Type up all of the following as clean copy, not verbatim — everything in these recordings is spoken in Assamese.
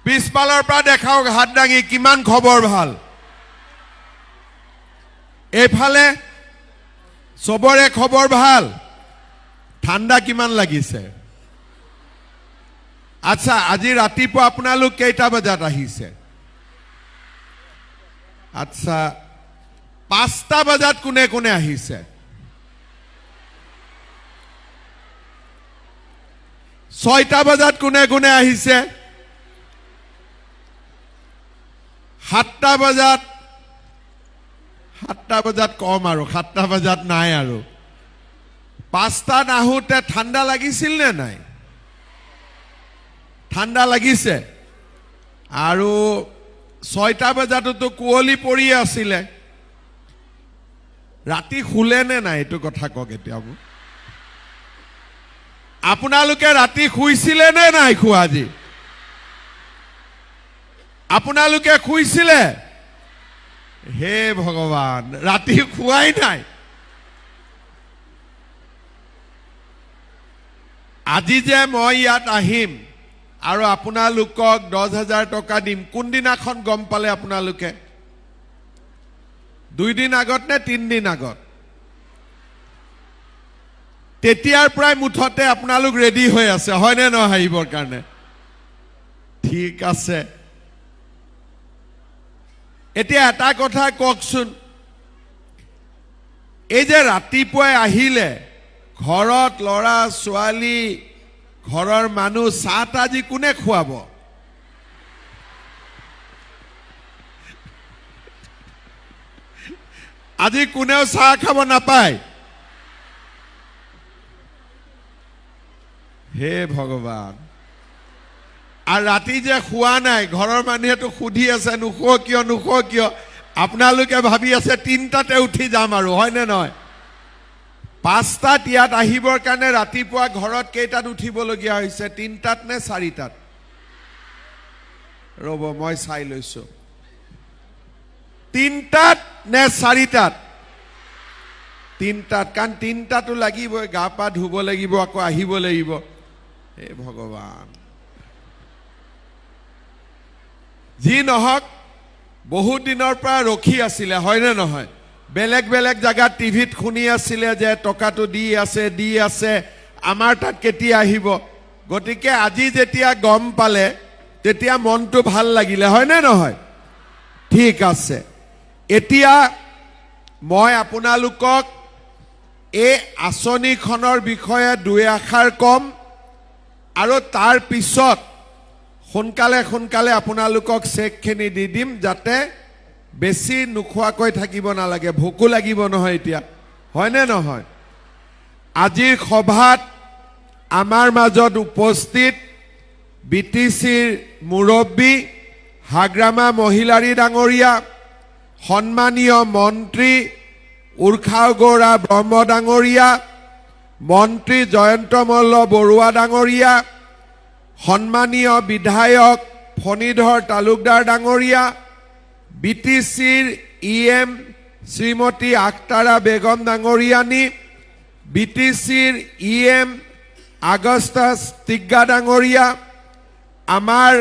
পিছফালৰ পৰা দেখাওক হাত দাঙি কিমান খবৰ ভাল এইফালে সবৰে খবৰ ভাল ঠাণ্ডা কিমান লাগিছে আচ্ছা আজি ৰাতিপুৱা আপোনালোক কেইটা বজাত আহিছে আচ্ছা 5টা বজাত কোনে কোনে আহিছে 6টা বজাত কোনে কোনে আহিছে 7টা বজাত কম আৰু 7টা বজাত নাই আৰু 5টাত আহোতে ঠাণ্ডা লাগিছিল নে নাই ঠাণ্ডা লাগিছে আৰু 6টা বজাততো কুঁৱলী পৰি আছিল ৰাতি খুলে নে নাই এটো কথা কক এতিয়া আপোনালোকে ৰাতি খুইছিলে নে নাই খুৱাজি আপোনালোকে খুইছিলে হে ভগৱান ৰাতি খুৱাই নাই আজি যে মই ইয়াত আহিম আৰু আপোনালোকক 10,000 টকা দিম কোন দিনাখন গম পালে আপোনালোকে 2 দিন আগত নে 3 দিন আগত তেতিয়াৰ প্ৰায় মুঠতে আপোনালোক ৰেডি হৈ আছে হয় নে নহয় আহিবৰ কাৰণে ঠিক আছে এতিয়া এটা কথা কওকচোন এই যে ৰাতিপুৱাই আহিলে ঘৰত লৰা ছোৱালী ঘৰৰ মানুহ চাহ আজি কোনে খুৱাব আজি কোনেও চাহ খাব নাপায় হে ভগৱান আৰু ৰাতি যে খোৱা নাই ঘৰৰ মানুহেতো সুধি আছে নুখো কিয় আপোনালোকে ভাবি আছে 3টাতে উঠি যাম আৰু হয় নে নহয় 5টাত ইয়াত আহিবৰ কাৰণে ৰাতিপুৱা ঘৰত কেইটাত উঠিবলগীয়া হৈছে 3টাত নে 4টাত ৰব মই চাই লৈছো 3টাত নে 4টাত 3টাত কাৰণ 3টাতো লাগিবই গা পা ধুব লাগিব আকৌ আহিব লাগিব হে ভগৱান যি নহক বহুত দিনৰ পৰা ৰখি আছিল হয় নে নহয় বেলেগ বেলেগ জায়গাত টিভিত শুনি আছিল যে টকাটো দি আছে আমাৰ তাত কেতিয়া আহিব গটিকে আজি যেতিয়া গম পালে তেতিয়া মনটো ভাল লাগিলে হয় নে নহয় ঠিক আছে এতিয়া মই আপোনালোকক এই আঁচনিখনৰ বিষয়ে দুই আখৰ কম আৰু তাৰ পিছত সোনকালে আপোনালোকক চেকখিনি দি দিম যাতে বেছি নুখোৱাকৈ থাকিব নালাগে ভোকো লাগিব নহয় এতিয়া হয় নে নহয় আজিৰ সভাত আমাৰ মাজত উপস্থিত বিটিচিৰ মুৰব্বী হাগ্ৰামা মহিলাৰী ডাঙৰীয়া সন্মানীয় মন্ত্ৰী উৰ্খাও গৌৰা ব্ৰহ্ম ডাঙৰীয়া মন্ত্ৰী জয়ন্ত মল্ল বৰুৱা ডাঙৰীয়া সন্মানীয় বিধায়ক ফণীধৰ তালুকদাৰ ডাঙৰীয়া বিটিচিৰ ইএম শ্ৰীমতী আখতাৰা বেগম ডাঙৰীয়ানী বিটিচিৰ ইএম আগস্তা টিগ্গা ডাঙৰীয়া আমাৰ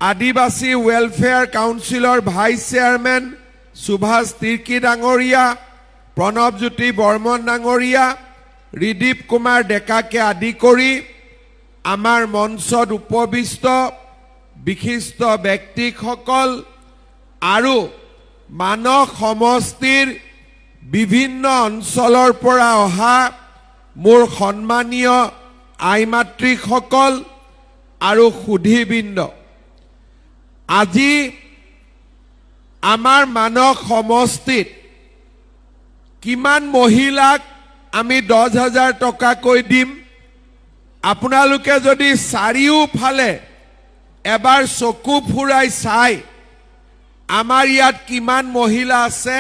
আদিবাসী ওয়েলফেয়াৰ কাউন্সিলৰ ভাইস চেয়াৰম্যান সুভাষ তিৰ্কি ডাঙৰীয়া প্ৰণৱজ্যোতি বৰ্মন ডাঙৰীয়া ৰিদীপ কুমাৰ ডেকাকে আদি কৰি আমাৰ মঞ্চত উপবিষ্ট বিশিষ্ট ব্যক্তিসকল আৰু মানস সমষ্টিৰ বিভিন্ন অঞ্চলৰ পৰা অহা মোৰ সন্মানীয় আইমাতৃসকল আৰু সুধীবৃন্দ আজি আমাৰ মানস সমষ্টিত কিমান মহিলাক আমি 10,000 টকাকৈ দিম আপোনালোকে যদি চাৰিওফালে এবাৰ চকু ফুৰাই চাই আমাৰ ইয়াত কিমান মহিলা আছে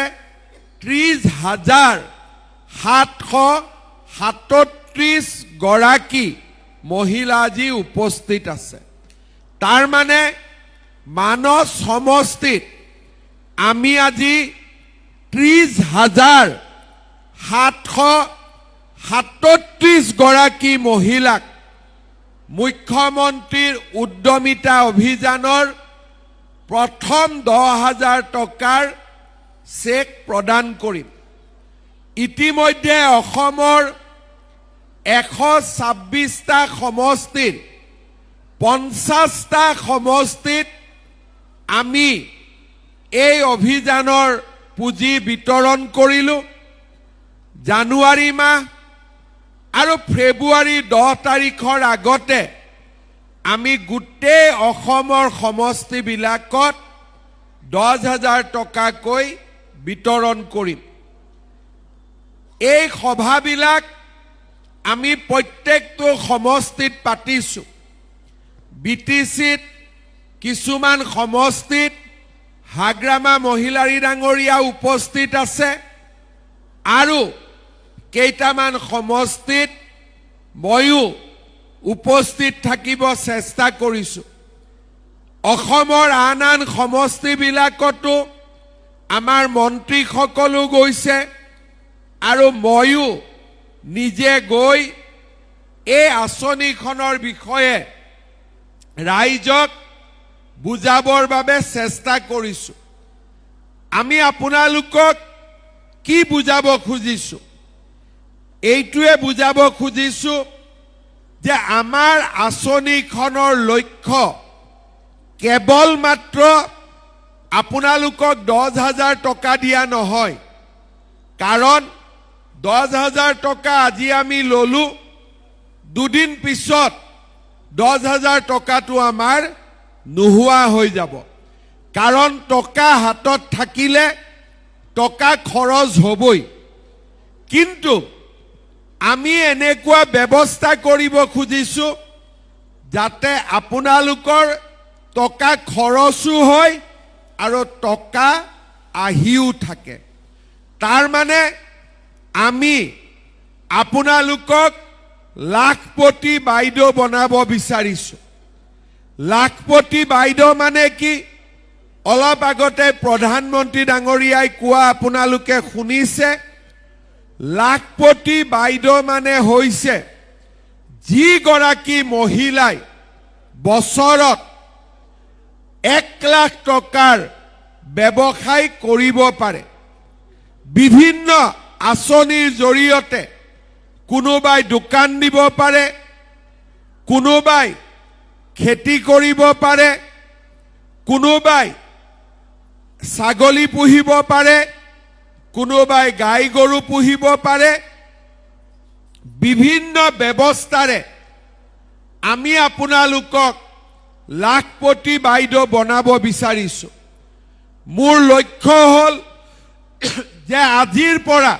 30,737 গৰাকী মহিলা আজি উপস্থিত আছে তাৰ মানে মানস সমষ্টিত আমি আজি 30,737 গৰাকী মহিলাক মুখ্যমন্ত্ৰীৰ উদ্যমিতা অভিযানৰ প্ৰথম 10,000 টকাৰ চেক প্ৰদান কৰিম। ইতিমধ্যে অসমৰ 126টা সমষ্টিৰ 50টা সমষ্টিত আমি এই অভিযানৰ পুঁজি বিতৰণ কৰিলোঁ। জানুৱাৰী মাহ আৰু ফেব্ৰুৱাৰী 10 তাৰিখৰ আগতে আমি গোটেই অসমৰ সমষ্টিবিলাকত 10,000 টকাকৈ বিতৰণ কৰিম। এই সভাবিলাক আমি প্ৰত্যেকটো সমষ্টিত পাতিছোঁ। BTCত কিছুমান সমষ্টিত হাগ্ৰামা মহিলাৰী ডাঙৰীয়া উপস্থিত আছে আৰু কেইটামান সমষ্টিত ময়ো উপস্থিত থাকিব চেষ্টা কৰিছোঁ। অসমৰ আন আন সমষ্টিবিলাকতো আমাৰ মন্ত্ৰীসকলো গৈছে আৰু ময়ো নিজে গৈ এই আঁচনিখনৰ বিষয়ে ৰাইজক বুজাবৰ বাবে চেষ্টা কৰিছোঁ। আমি আপোনালোকক কি বুজাব খুজিছোঁ? এইটোৱে বুজাব খুজিছোঁ যে আমাৰ আঁচনিখনৰ লক্ষ্য কেৱল মাত্ৰ আপোনালোকক 10,000 টকা দিয়া নহয়। কাৰণ 10,000 টকা আজি আমি ল'লোঁ, দুদিন পিছত 10,000 টকাটো আমাৰ নোহোৱা হৈ যাব। কাৰণ টকা হাতত থাকিলে টকা খৰচ হ'বই। কিন্তু আমি এনেকুৱা ব্যৱস্থা কৰিব খুজিছোঁ যাতে আপোনালোকৰ টকা খৰচো হয় আৰু টকা আহিও থাকে। তাৰ মানে আমি আপোনালোকক লাখপতি বাইদেউ বনাব বিচাৰিছোঁ। লাখপতি বাইদেউ মানে কি? অলপ আগতে প্ৰধানমন্ত্ৰী ডাঙৰীয়াই কোৱা আপোনালোকে শুনিছে। লাখপতি বাইদেউ মানে হৈছে যিগৰাকী মহিলাই বছৰত 1 লাখ টকাৰ ব্যৱসায় কৰিব পাৰে। বিভিন্ন আঁচনিৰ জৰিয়তে কোনোবাই দোকান দিব পাৰে, কোনোবাই খেতি কৰিব পাৰে, কোনোবাই ছাগলী পুহিব পাৰে, কোনোবাই গাই গৰু পুহিব পাৰে। বিভিন্ন ব্যৱস্থাৰে আমি আপোনালোকক লাখপতি বাইদেউ বনাব বিচাৰিছোঁ। মোৰ লক্ষ্য হ'ল যে আজিৰ পৰা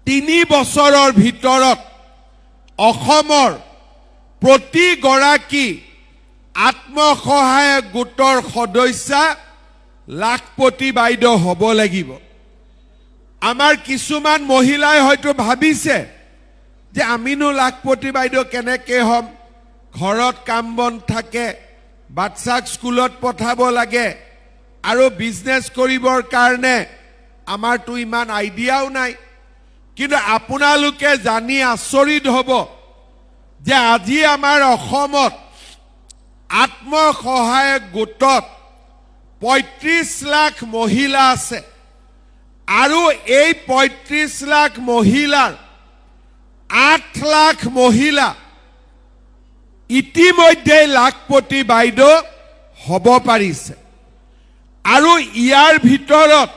3 বছৰৰ ভিতৰত অসমৰ প্ৰতিগৰাকী আত্মসহায়ক গোটৰ সদস্যা লাখপতি বাইদেউ হ'ব লাগিব। আমাৰ কিছুমান মহিলাই হয়তো ভাবিছে যে আমিনো লাখপতি বাইদেউ কেনেকৈ হ'ম? ঘৰত কাম বন থাকে, বাচ্চাক স্কুলত পঠাব লাগে আৰু বিজনেছ কৰিবৰ কাৰণে আমাৰতো ইমান আইডিয়াও নাই। কিন্তু আপোনালোকে জানি আচৰিত হ'ব যে আজি আমাৰ অসমত আত্মসহায়ক গোটত 35 লাখ মহিলা আছে আৰু এই 35 লাখ মহিলাৰ 8 লাখ মহিলা ইতিমধ্যে লাখপতি বাইদেউ হ'ব পাৰিছে। আৰু ইয়াৰ ভিতৰত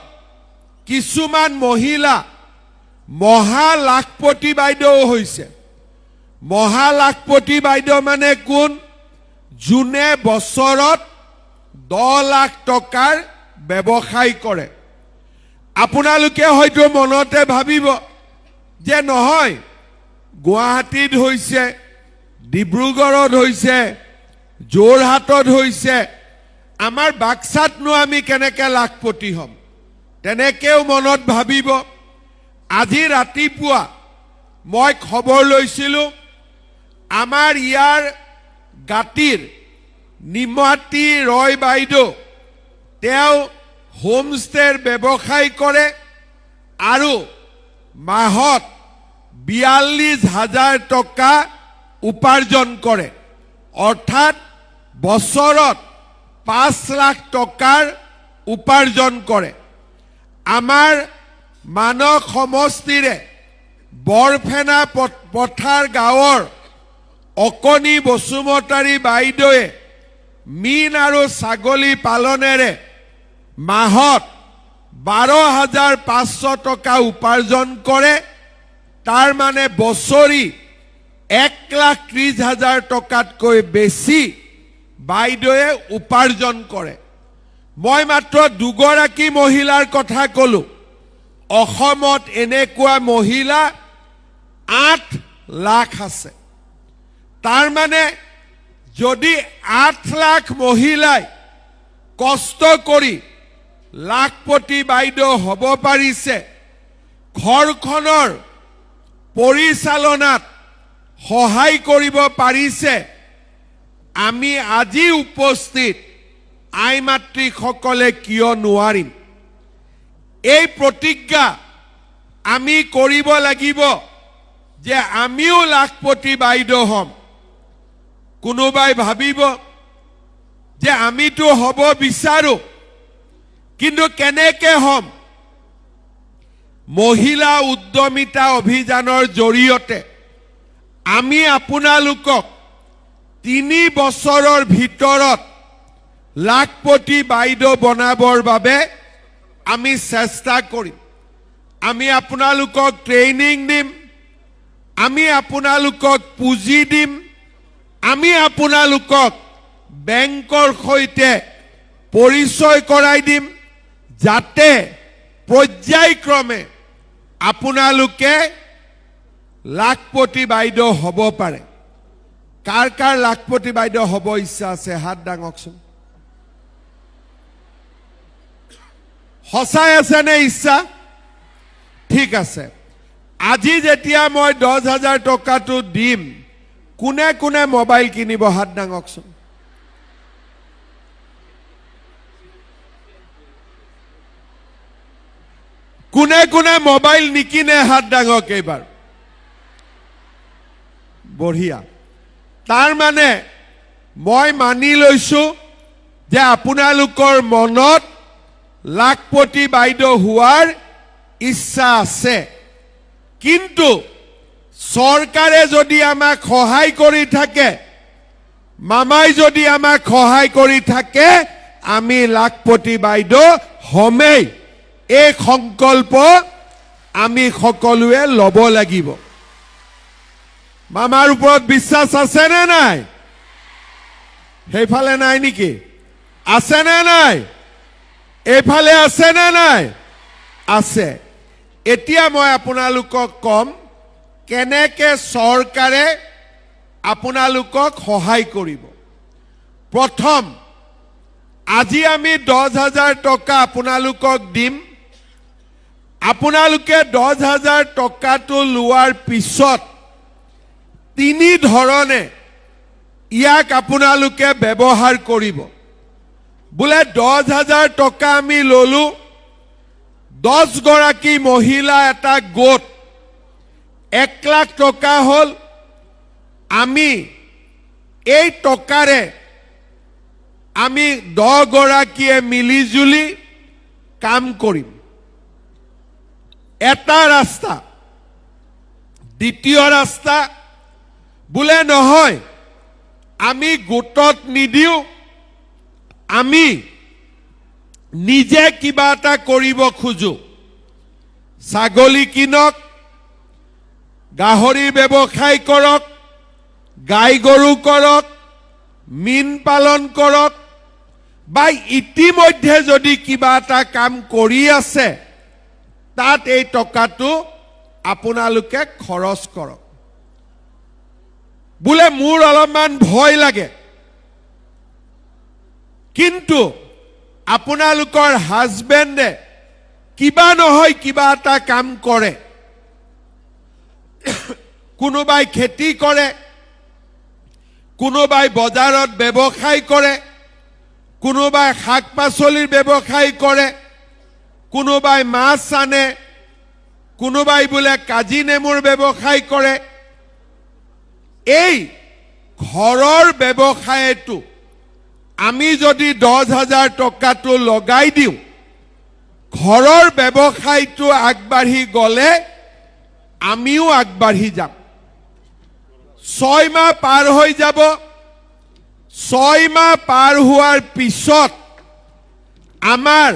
কিছুমান মহিলা মহা লাখপতি বাইদেউ হৈছে। মহা লাখপতি বাইদেউ মানে কোন? যোনে বছৰত 10 লাখ টকাৰ ব্যৱসায় কৰে। আপোনালোকে হয়তো মনতে ভাবিব যে নহয়, গুৱাহাটীত হৈছে, ডিব্ৰুগড়ত হৈছে, যোৰহাটত হৈছে, আমাৰ বাক্সাতনো আমি কেনেকৈ লাখপতি হ'ম? তেনেকৈও মনত ভাবিব। আজি ৰাতিপুৱা মই খবৰ লৈছিলোঁ, আমাৰ ইয়াৰ গাঁতিৰ নিমাতী ৰয় বাইদেউ, তেওঁ হোমষ্টেৰ ব্যৱসায় কৰে আৰু মাহত 42,000 টকা উপাৰ্জন কৰে অৰ্থাৎ বছৰত 5 লাখ টকাৰ উপাৰ্জন কৰে আমাৰ মানক সমষ্টিৰে বৰফেনা পথাৰ গাঁৱৰ অকণি বসুমতাৰী বাইদেৱে মীন আৰু ছাগলী পালনেৰে মাহত 12,500 টকা উপাৰ্জন কৰে তাৰ মানে বছৰি 1,30,000 টকাতকৈ বেছি বাইদেৱে উপাৰ্জন কৰে মই মাত্ৰ দুগৰাকী মহিলাৰ কথা ক'লো অসমত এনেকুৱা মহিলা 8 লাখ আছে তাৰ মানে যদি 8 লাখ মহিলাই কষ্ট কৰি লাখপতি বাইদেউ হ'ব পাৰিছে ঘৰখনৰ পৰিচালনাত সহায় কৰিব পাৰিছে আমি আজি উপস্থিত আই মাতৃসকলে কিয় নোৱাৰিম এই প্ৰতিজ্ঞা আমি কৰিব লাগিব যে আমিও লাখপতি বাইদেউ হম কোনোবাই ভাবিব যে আমিতো হ'ব বিচাৰো কিন্তু কেনেকে হম মহিলা উদ্যমিতা অভিযানৰ জৰিয়তে আমি আপোনালোকক 3 বছৰৰ ভিতৰত লাখপতি বাইদেউ বনাবৰ বাবে আমি চেষ্টা কৰিম আমি আপোনালোকক ট্ৰেইনিং দিম আমি আপোনালোকক পুঁজি দিম আমি আপোনালোকক বেংকৰ সৈতে পৰিচয় কৰাই দিম যাতে পৰ্যায়ক্ৰমে আপোনালোকে লাখপতি বাইদেউ হ'ব পাৰে কাৰ কাৰ লাখপতি বাইদেউ হ'ব ইচ্ছা আছে হাত দাঙকচোন সঁচাই আছে নে ইচ্ছা ঠিক আছে আজি যেতিয়া মই 10,000 টকাটো দিম কোনে কোনে মোবাইল কিনিব হাত দাঙকচোন কোনে কোনে মোবাইল নিকিনে হাত দাঙক এইবাৰ বঢ়িয়া তাৰ মানে মই মানি লৈছো যে আপোনালোকৰ মনত লাখপতি বাইদেউ হোৱাৰ ইচ্ছা আছে কিন্তু চৰকাৰে যদি আমাক সহায় কৰি থাকে মামাই যদি আমাক সহায় কৰি থাকে আমি লাখপতি বাইদেউ হমেই এই সংকল্প আমি সকলোৱে ল'ব লাগিব মামাৰ ওপৰত বিশ্বাস আছে নে নাই সেইফালে নাই নেকি আছে নে নাই এইফালে আছে নে নাই আছে এতিয়া মই আপোনালোকক কম কেনেকে চৰকাৰে আপোনালোকক সহায় কৰিব প্ৰথম আজি আমি 10,000 টকা আপোনালোকক দিম আপোনালোকে 10,000 টকাটো লোৱাৰ পিছত 3 ধৰণে ইয়াক আপোনালোকে ব্যৱহাৰ কৰিব বোলে 10,000 টকা আমি ললো 10 গৰাকী মহিলা এটা গোট 1 লাখ টকা হল আমি এই টকাৰে আমি 10 গৰাকীয়ে মিলিজুলি কাম কৰিম এটা ৰাস্তা দ্বিতীয় ৰাস্তা বোলে নহয় আমি গোটত নিদিও আমি নিজে কিবা এটা কৰিব খুজো ছাগলী কিনক গাহৰি ব্যৱসায় কৰক গাই গৰু কৰক মীন পালন কৰক বা ইতিমধ্যে যদি কিবা এটা কাম কৰি আছে তাত এই টকাটো আপোনালোকে খৰচ কৰক বোলে মোৰ অলপমান ভয় লাগে কিন্তু আপোনালোকৰ হাজবেণ্ডে কিবা নহয় কিবা এটা কাম কৰে কোনোবাই খেতি কৰে কোনোবাই বজাৰত ব্যৱসায় কৰে কোনোবাই শাক পাচলিৰ ব্যৱসায় কৰে কোনোবাই মাছ আনে কোনোবাই বোলে কাজি নেমুৰ ব্যৱসায় কৰে এই ঘৰৰ ব্যৱসায়টো আমি যদি 10,000 টকাটো লগাই দিওঁ, ঘৰৰ ব্যৱসায়টো আগবাঢ়ি গ'লে আমিও আগবাঢ়ি যাম। 6 মাহ পাৰ হৈ যাব। 6 মাহ পাৰ হোৱাৰ পিছত আমাৰ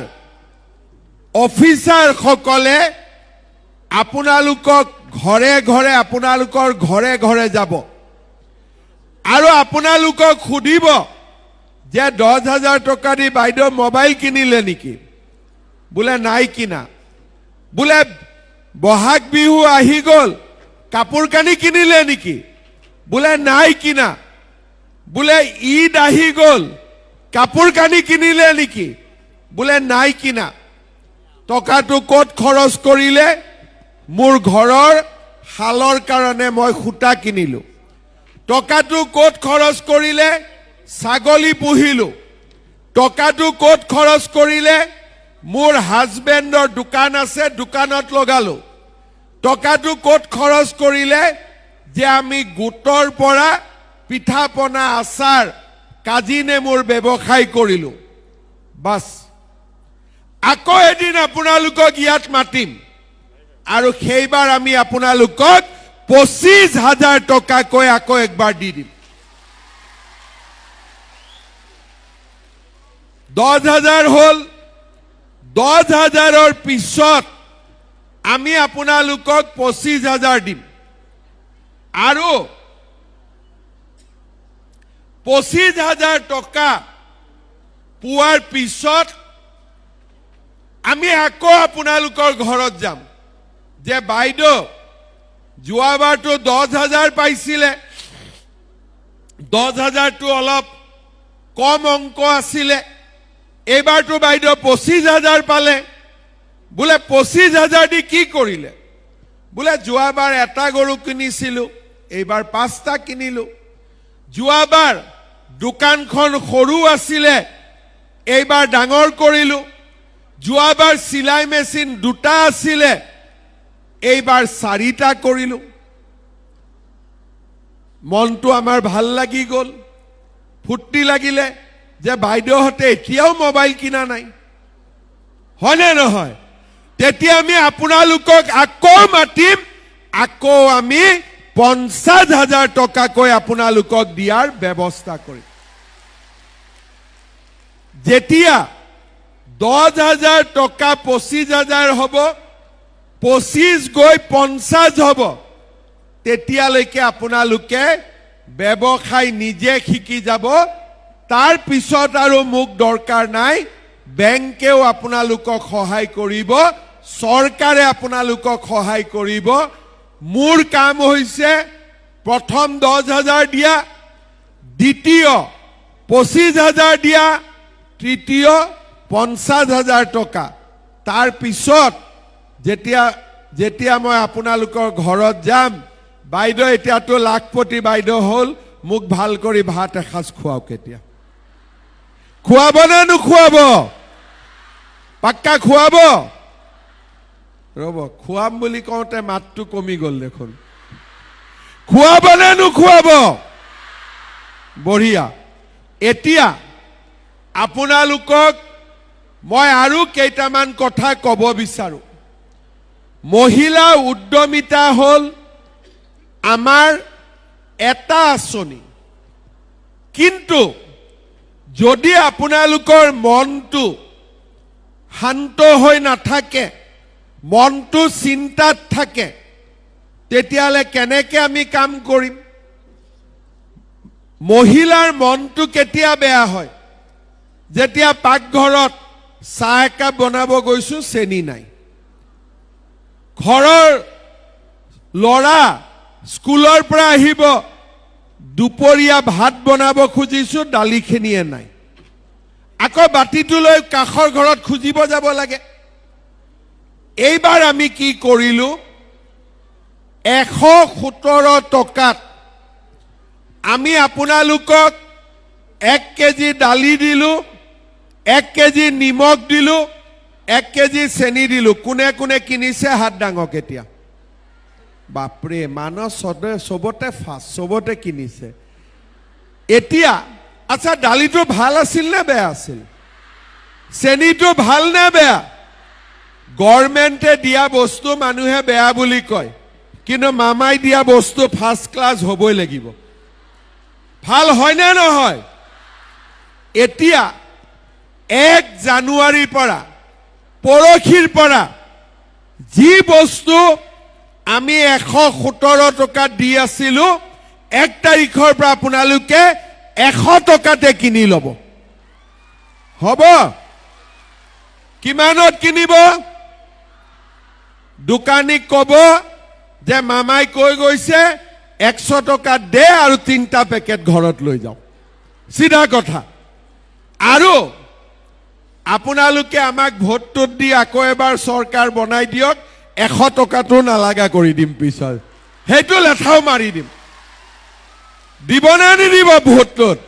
অফিচাৰসকলে আপোনালোকৰ ঘৰে ঘৰে যাব আৰু আপোনালোকক সুধিব যে 10,000 টকা দি বাইদেউ মোবাইল কিনিলে নেকি? বোলে নাই কিনা। বোলে বহাগ বিহু আহি গ'ল, কাপোৰ কানি কিনিলে নেকি? বোলে নাই কিনা। বোলে ঈদ আহি গ'ল, কাপোৰ কানি কিনিলে নেকি? বোলে নাই কিনা। টকাটো ক'ত খৰচ কৰিলে? মোৰ ঘৰৰ শালৰ কাৰণে মই সূতা কিনিলোঁ। টকাটো ক'ত খৰচ কৰিলে? ছাগলী পুহিলোঁ। টকাটো ক'ত খৰচ কৰিলে? মোৰ হাজবেণ্ডৰ দোকান আছে, দোকানত লগালোঁ। টকাটো ক'ত খৰচ কৰিলে? যে আমি গোটৰ পৰা পিঠা পনা আচাৰ কাজি নেমুৰ ব্যৱসায় কৰিলোঁ। বাছ, আকৌ এদিন আপোনালোকক ইয়াত মাতিম আৰু সেইবাৰ আমি আপোনালোকক 25,000 টকাকৈ আকৌ একবাৰ দি দিম। 10,000 হ'ল। 10,000ৰ পিছত আমি আপোনালোকক 25,000 দিম আৰু 25,000 টকা পোৱাৰ পিছত আমি আকৌ আপোনালোকৰ ঘৰত যাম যে বাইদেউ যোৱাবাৰটো 10,000 পাইছিলে, 10,000টো অলপ কম অংক আছিলে, এইবাৰটো বাইদেউ 25,000 পালে। বোলে 25,000 দি কি কৰিলে? বোলে যোৱাবাৰ এটা গৰু কিনিছিলোঁ, এইবাৰ 5টা কিনিলোঁ। যোৱাবাৰ দোকানখন সৰু আছিলে, এইবাৰ ডাঙৰ কৰিলোঁ। যোৱাবাৰ চিলাই মেচিন 2টা আছিলে, এইবাৰ 4টা কৰিলোঁ। মনটো আমাৰ ভাল লাগি গ'ল, ফূৰ্তি লাগিলে যে বাইদেউহঁতে এতিয়াও মোবাইল কিনা নাই, হয়নে নহয়? তেতিয়া আমি আপোনালোকক আকৌ মাতিম, আকৌ আমি 50,000 টকাকৈ আপোনালোকক দিয়াৰ ব্যৱস্থা কৰিম। যেতিয়া 10,000 টকা 25,000 হ'ব, 25 গৈ 50 হ'ব, তেতিয়ালৈকে আপোনালোকে ব্যৱসায় নিজে শিকি যাব। তাৰ পিছত আৰু মোক দৰকাৰ নাই। বেংকেও আপোনালোকক সহায় কৰিব, চৰকাৰে আপোনালোকক সহায় কৰিব। মোৰ কাম হৈছে প্ৰথম 10,000 দিয়া, দ্বিতীয় 25,000 দিয়া, তৃতীয় 50,000 টকা। তাৰ পিছত যেতিয়া মই আপোনালোকৰ ঘৰত যাম, বাইদেউ এতিয়াতো লাখপতি বাইদেউ হ'ল, মোক ভাল কৰি ভাত এসাঁজ খুৱাওক। এতিয়া খুৱাব নে নোখুৱাব? পাক্কা খুৱাব? ৰ'ব, খুৱাম বুলি কওঁতে মাতটো কমি গ'ল দেখোন। খুৱাব নে নোখুৱাব? বঢ়িয়া। এতিয়া আপোনালোকক মই আৰু কেইটামান কথা ক'ব বিচাৰোঁ। মহিলা উদ্যমিতা হ'ল আমাৰ এটা আঁচনি, কিন্তু যদি আপোনালোকৰ মনটো শান্ত হৈ নাথাকে, মনটো চিন্তাত থাকে, তেতিয়াহ'লে কেনেকৈ আমি কাম কৰিম? মহিলাৰ মনটো কেতিয়া বেয়া হয়? যেতিয়া পাকঘৰত চাহ একাপ বনাব গৈছোঁ, চেনি নাই। ঘৰৰ ল'ৰা স্কুলৰ পৰা আহিব, দুপৰীয়া ভাত বনাব খুজিছোঁ, দালিখিনিয়ে নাই। আকৌ বাতিটো লৈ কাষৰ ঘৰত খুজিব যাব লাগে। এইবাৰ আমি কি কৰিলোঁ? 117 টকাত আমি আপোনালোকক 1 কেজি দালি দিলোঁ, 1 কেজি নিমখ দিলোঁ, 1 কেজি চেনি দিলোঁ। কোনে কোনে কিনিছে হাত দাঙক এতিয়া। বাপৰে মানস চবতে ফাৰ্ষ্ট চবতে কিনিছে এতিয়া আচ্ছা দালিটো ভাল আছিল নে বেয়া আছিল চেনিটো ভাল নে বেয়া গভৰ্ণমেণ্টে দিয়া বস্তু মানুহে বেয়া বুলি কয় কিন্তু মামাই দিয়া বস্তু ফাৰ্ষ্ট ক্লাছ হ'বই লাগিব ভাল হয় নে নহয় এতিয়া 1 জানুৱাৰীৰ পৰা পৰখিৰ পৰা যি বস্তু আমি 117 টকা দি আছিলো 1 তাৰিখৰ পৰা আপোনালোকে 100 টকাতে কিনি ল'ব হ'ব কিমানত কিনিব দোকানীক ক'ব যে মামাই কৈ গৈছে 100 টকা দে আৰু 3টা পেকেট ঘৰত লৈ যাও সিধা কথা আৰু আপোনালোকে আমাক ভোটটো দি আকৌ এবাৰ চৰকাৰ বনাই দিয়ক 100 টকাটো নালাগা কৰি দিম পিছত হেতু লেঠাও মাৰি দিম দিব না নিদিব ভোটটোত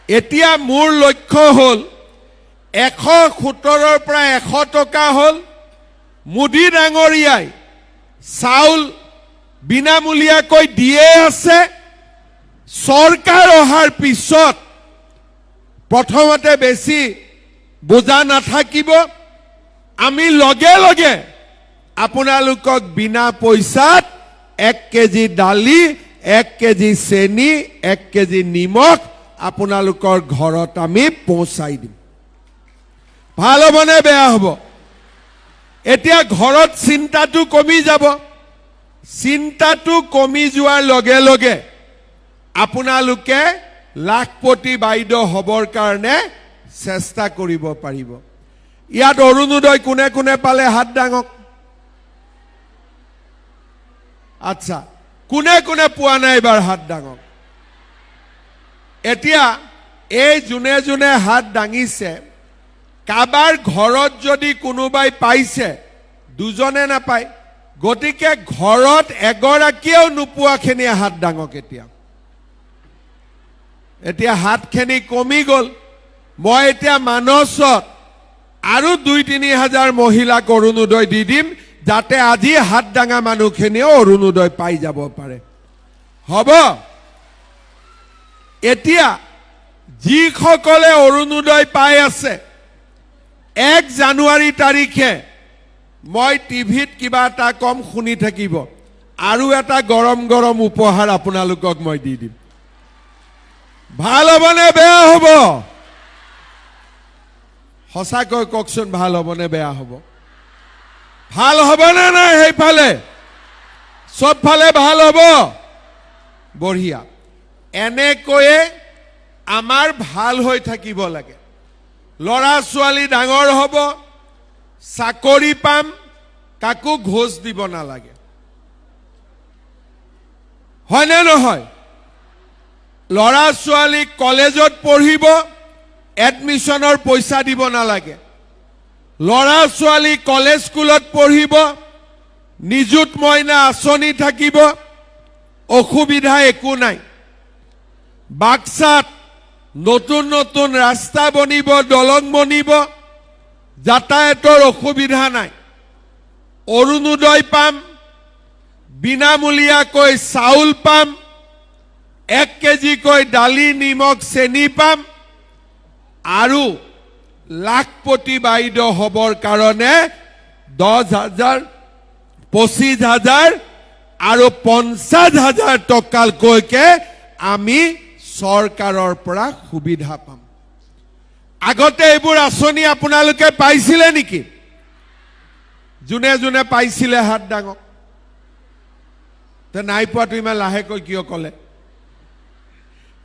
এতিয়া মোৰ লক্ষ্য হ'ল 117ৰ পৰা 100 টকা হ'ল মোদী ডাঙৰীয়াই চাউল বিনামূলীয়াকৈ দিয়ে আছে চৰকাৰ অহাৰ পিছত প্ৰথমতে বেছি বোজা নাথাকিব আমি লগে লগে আপোনালোকক বিনা পইচাত 1 কেজি দালি 1 কেজি চেনি 1 কেজি নিমখ আপোনালোকৰ ঘৰত আমি পৌঁছাই দিম ভাল হ'বনে বেয়া হ'ব এতিয়া ঘৰত চিন্তাটো কমি যাব চিন্তাটো কমি যোৱাৰ লগে লগে আপোনালোকে লাখপতি বাইদেউ হ'বৰ কাৰণে চেষ্টা কৰিব পাৰিব ইয়াত অৰুণোদয় কোনে কোনে পালে হাত দাঙক আচ্ছা কোনে কোনে পোৱা নাই এবাৰ হাত দাঙক এতিয়া এই জুনে জুনে হাত দাঙিছে কাবাৰ ঘৰত যদি কোনোবাই পাইছে দুজনে নাপায় গতিকে ঘৰত এগৰাকীও নোপোৱাখিনি হাত দাঙক এতিয়া হাতখিনি কমি গ'ল মই এতিয়া মানসত আৰু 2-3 হাজাৰ মহিলাক অৰুণোদয় দি দিম যাতে আজি হাত দাঙা মানুহখিনিও অৰুণোদয় পাই যাব পাৰে হ'ব এতিয়া যিসকলে অৰুণোদয় পাই আছে 1 জানুৱাৰী তাৰিখে মই টিভিত কিবা এটা কম শুনি থাকিব আৰু এটা গৰম গৰম উপহাৰ আপোনালোকক মই দি দিম ভাল হ'বনে বেয়া হ'ব সঁচাকৈ কওকচোন ভাল হ'বনে বেয়া হ'ব ভাল হ'বনে নাই সেইফালে সবফালে ভাল হ'ব বঢ়িয়া এনেকৈয়ে আমাৰ ভাল হৈ থাকিব লাগে লৰা ছোৱালী ডাঙৰ হ'ব চাকৰি পাম কাকো ঘোষ দিব নালাগে হয়নে নহয় লৰা ছোৱালী কলেজত পঢ়িব এডমিশনৰ পইচা দিব নালাগে লৰা ছোৱালী কলেজ স্কুলত পঢ়িব নিযুত মইনা আঁচনি থাকিব অসুবিধা একো নাই বাক্সাত নতুন নতুন ৰাস্তা বনিব দলং বনিব যাতায়াতৰ অসুবিধা নাই অৰুণোদয় পাম বিনামূলীয়াকৈ চাউল পাম 1 কেজিকৈ দালি নিমখ চেনি পাম আৰু লাখপতি বাইদেউ হ'বৰ কাৰণে 10,000 25,000 আৰু 50,000 টকালৈকে আমি চৰকাৰৰ পৰা সুবিধা পাম আগতে এইবোৰ আঁচনি আপোনালোকে পাইছিলে নেকি জুনে জুনে পাইছিলে হাত দাঙক তে নাই পোৱাটো ইমান লাহেকৈ কিয় ক'লে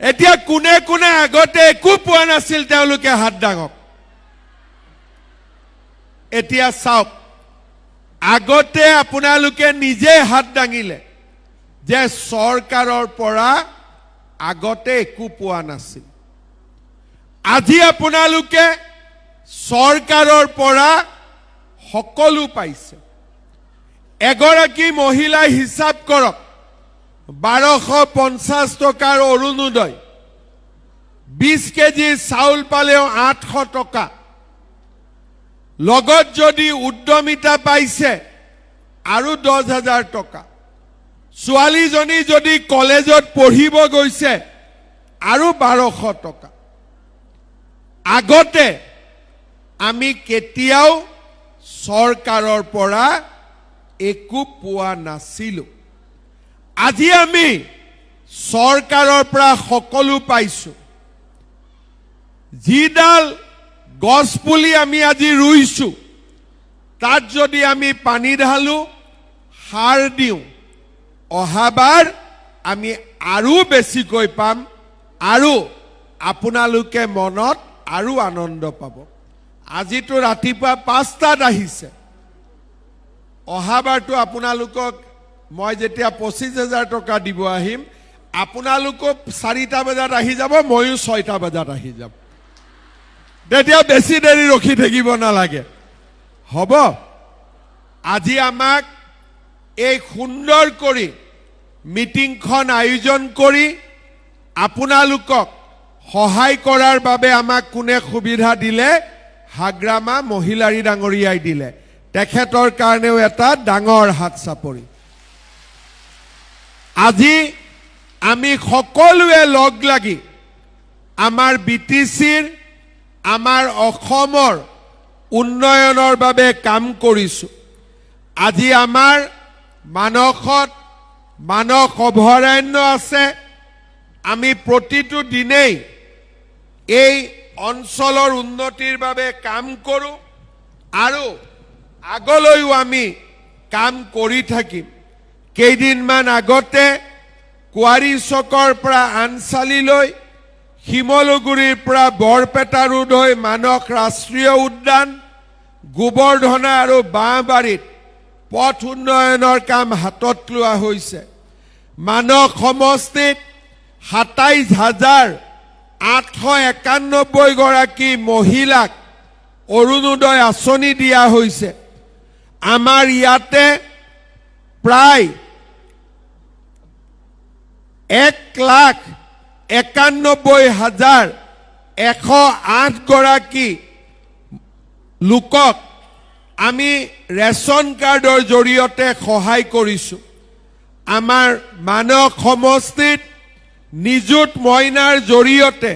এতিয়া কোনে কোনে আগতে একো পোৱা নাছিল তেওঁলোকে হাত দাঙক এতিয়া চাওক আগতে আপোনালোকে নিজে হাত দাঙিলে যে চৰকাৰৰ পৰা আগতে একো পোৱা নাছিল আজি আপোনালোকে চৰকাৰৰ পৰা সকলো পাইছে এগৰাকী মহিলাই হিচাপ কৰক 1250 টকাৰ অৰুণোদয় 20 কেজি চাউল পালেও 800 টকা লগত যদি উদ্যমিতা পাইছে আৰু 10,000 টকা ছোৱালীজনী যদি কলেজত পঢ়িব গৈছে আৰু 1200 টকা আগতে আমি কেতিয়াও চৰকাৰৰ পৰা একো পোৱা নাছিলো আজি আমি চৰকাৰৰ পৰা সকলো পাইছো যিডাল গছপুলি আমি আজি ৰুইছো তাত যদি আমি পানী ঢালো সাৰ দিওঁ অহাবাৰ আমি আৰু বেছিকৈ পাম আৰু আপোনালোকে মনত আৰু আনন্দ পাব আজিতো ৰাতিপুৱা 5টাত আহিছে অহাবাৰটো আপোনালোকক মই যেতিয়া 25,000 টকা দিব আহিম আপোনালোকক 4টা বজাত আহি যাব ময়ো 6টা বজাত আহি যাব তেতিয়া বেছি দেৰি ৰখি থাকিব নালাগে হ'ব আজি আমাক এই সুন্দৰ কৰি মিটিংখন আয়োজন কৰি আপোনালোকক সহায় কৰাৰ বাবে আমাক কোনে সুবিধা দিলে হাগ্ৰামা মহিলাৰী ডাঙৰীয়াই দিলে তেখেতৰ কাৰণেও এটা ডাঙৰ হাত চাপৰি আজি আমি সকলোৱে লগ লাগি আমাৰ বিটিচিৰ আমাৰ অসমৰ উন্নয়নৰ বাবে কাম কৰিছো আজি আমাৰ মানসত মানস অভয়াৰণ্য আছে আমি প্ৰতিটো দিনেই এই অঞ্চলৰ উন্নতিৰ বাবে কাম কৰো আৰু আগলৈও আমি কাম কৰি থাকিম কেইদিনমান আগতে কুৱাৰী চকৰ পৰা আনচালিলৈ শিমলুগুৰিৰ পৰা বৰপেটা ৰোড হৈ মানস ৰাষ্ট্ৰীয় উদ্যান গোবৰ্ধনা আৰু বাঁহবাৰীত পথ উন্নয়নৰ কাম হাতত লোৱা হৈছে মানস সমষ্টিত 27,891 গৰাকী মহিলাক অৰুণোদয় আঁচনি দিয়া হৈছে আমাৰ ইয়াতে প্ৰায় 1,91,108 গৰাকী লোকক আমি ৰেচন কাৰ্ডৰ জৰিয়তে সহায় কৰিছো আমাৰ মানস সমষ্টিত নিযুত মইনাৰ জৰিয়তে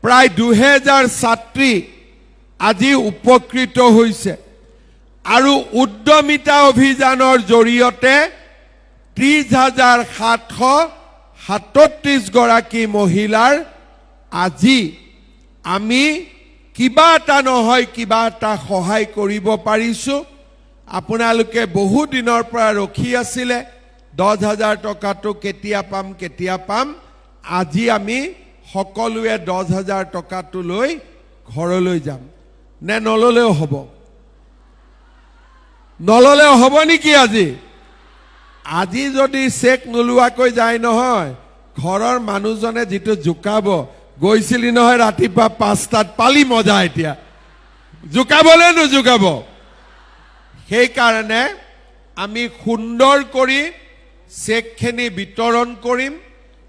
প্ৰায় 2000 ছাত্ৰী আজি উপকৃত হৈছে আৰু উদ্যমিতা অভিযানৰ জৰিয়তে 30,737 গৰাকী মহিলাৰ আজি আমি কিবা এটা নহয় কিবা এটা সহায় কৰিব পাৰিছো আপোনালোকে বহু দিনৰ পৰা ৰখি আছিলে 10,000 টকাটো কেতিয়া পাম আজি আমি সকলোৱে 10,000 টকাটো লৈ ঘৰলৈ যাম নে নললেও হ'ব নেকি আজি যদি চেক নলোৱাকৈ যায় নহয় ঘৰৰ মানুহজনে যিটো জুকাব গৈছিলি নহয় ৰাতিপুৱা 5টাত পালি মজা এতিয়া জুকাবলে নুজুকাব সেই কাৰণে আমি সুন্দৰ কৰি চেকখিনি বিতৰণ কৰিম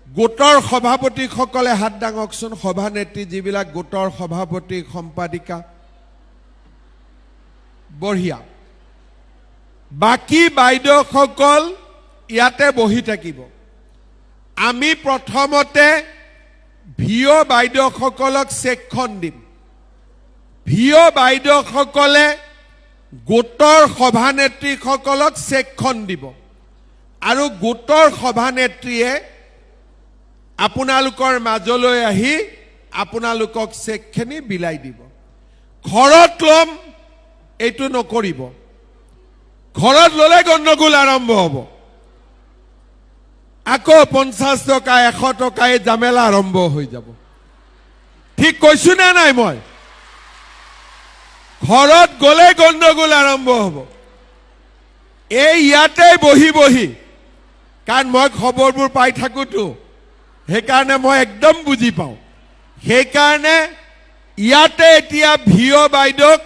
গোটৰ সভাপতিসকলে হাত দাঙকচোন সভানেত্ৰী যিবিলাক গোটৰ সভাপতি সম্পাদিকা বঢ়িয়া বাকি বাইদেউসকল ইয়াতে বহি থাকিব আমি প্ৰথমতে ভিও বাইদেউসকলক চেকখন দিম ভিও বাইদেউসকলে গোটৰ সভানেত্ৰীসকলক চেকখন দিব আৰু গোটৰ সভানেত্ৰীয়ে আপোনালোকৰ মাজলৈ আহি আপোনালোকক চেকখিনি বিলাই দিব ঘৰত লম এইটো নকৰিব ঘৰত ললে গণ্ডগোল আৰম্ভ হ'ব আকৌ 50 টকা 100 টকায় জামেলা আৰম্ভ হৈ যাব ঠিক কৈছো না নাই মই ঘৰত গলে গণ্ডগোল আৰম্ভ হ'ব এই ইয়াতে বহি কাৰণ মই খবৰবোৰ পাই থাকোতো সেইকাৰণে মই একদম বুজি পাওঁ সেইকাৰণে ইয়াতে এতিয়া ভিও বাইদেউক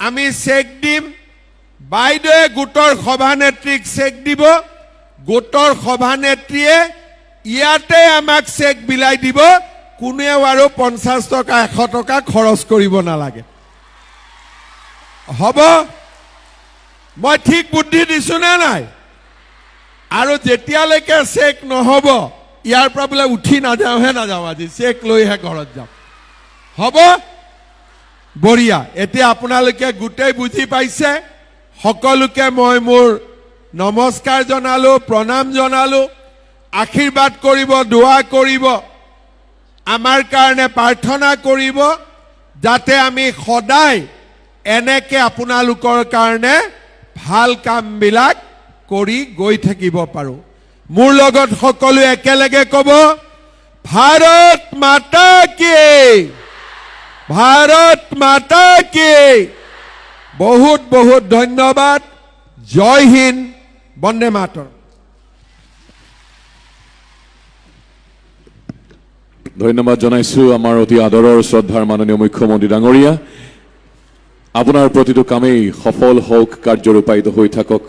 আমি চেক দিম বাইদেৱে গোটৰ সভানেত্ৰীক চেক দিব গোটৰ সভানেত্ৰীয়ে ইয়াতে আমাক চেক বিলাই দিব কোনেও আৰু 50 টকা 100 টকা খৰচ কৰিব নালাগে হ'ব মই ঠিক বুদ্ধি দিছো না নাই আৰু যেতিয়ালৈকে চেক নহ'ব ইয়াৰ পৰা বোলে উঠি নাযাওঁ আজি চেক লৈহে ঘৰত যাম হ'ব বঢ়িয়া এতিয়া আপোনালোকে গোটেই বুজি পাইছে সকলোকে মই মোৰ নমস্কাৰ জনালো প্ৰণাম জনালো আশীৰ্বাদ কৰিব দোৱা কৰিব আমাৰ কাৰণে প্ৰাৰ্থনা কৰিব যাতে আমি সদায় এনেকে আপোনালোকৰ কাৰণে ভাল কামবিলাক কৰি গৈ থাকিব পাৰো মোৰ লগত সকলো একেলগে ক'ব ভাৰত মাতা কি ভাৰত মাতা কি বহুত বহুত ধন্যবাদ জয় হিন্দ বন্দে মাতৰম ধন্যবাদ জনাইছো আমাৰ অতি আদৰৰ শ্ৰদ্ধাৰ মাননীয় মুখ্যমন্ত্ৰী ডাঙৰীয়া আপোনাৰ প্ৰতিটো কামেই সফল হওক কাৰ্যৰূপায়িত হৈ থাকক